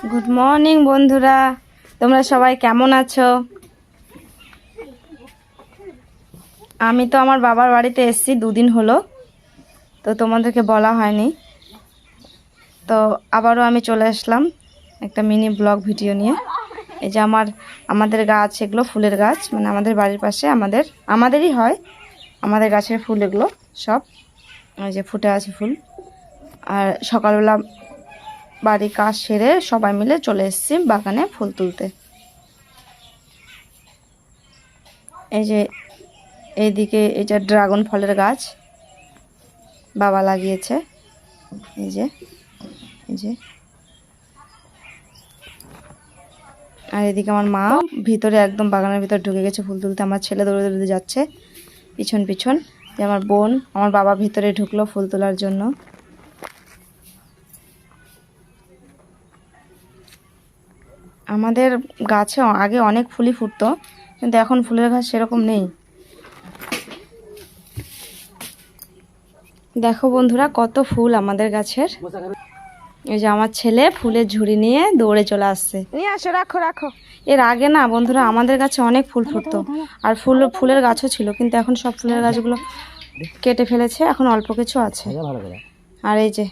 Good morning বন্ধুরা, তোমরা সবাই কেমন আছো? আমি তো আমার বাবার বাড়িতে এসেছি, দুদিন হলো, তো তোমাদেরকে বলা হয়নি। তো আবারও আমি চলে আসলাম একটা মিনি ব্লগ ভিডিও নিয়ে। এই যে আমাদের গাছ, এগুলো ফুলের গাছ, মানে আমাদের বাড়ির পাশে আমাদেরই হয়, আমাদের গাছের ফুল এগুলো সব। এই যে ফুটে আছে ফুল। আর সকালবেলা বাড়ির কাজ সেরে সবাই মিলে চলে এসেছি বাগানে ফুল তুলতে। এই যে এইদিকে এটা ড্রাগন ফলের গাছ বাবা লাগিয়েছে। এই যে আর এদিকে আমার মা ভিতরে একদম বাগানের ভিতর ঢুকে গেছে ফুল তুলতে। আমার ছেলে দৌড়ে দৌড়ে যাচ্ছে পিছন পিছন। যে আমার বোন, আমার বাবা ভিতরে ঢুকলো ফুল তোলার জন্য। আমাদের গাছে আগে অনেক ফুলই ফুটতো, কিন্তু এখন ফুলের গাছ সেরকম নেই। দেখো বন্ধুরা, কত ফুল আমাদের গাছের। এই যে আমার ছেলে ফুলের ঝুড়ি নিয়ে দৌড়ে চলে আসছে। নিয়ে আসো, রাখো রাখো। এর আগে না বন্ধুরা, আমাদের গাছে অনেক ফুল ফুটতো, আর ফুলের গাছও ছিল, কিন্তু এখন সব ফুলের গাছগুলো কেটে ফেলেছে, এখন অল্প কিছু আছে। আর এই যে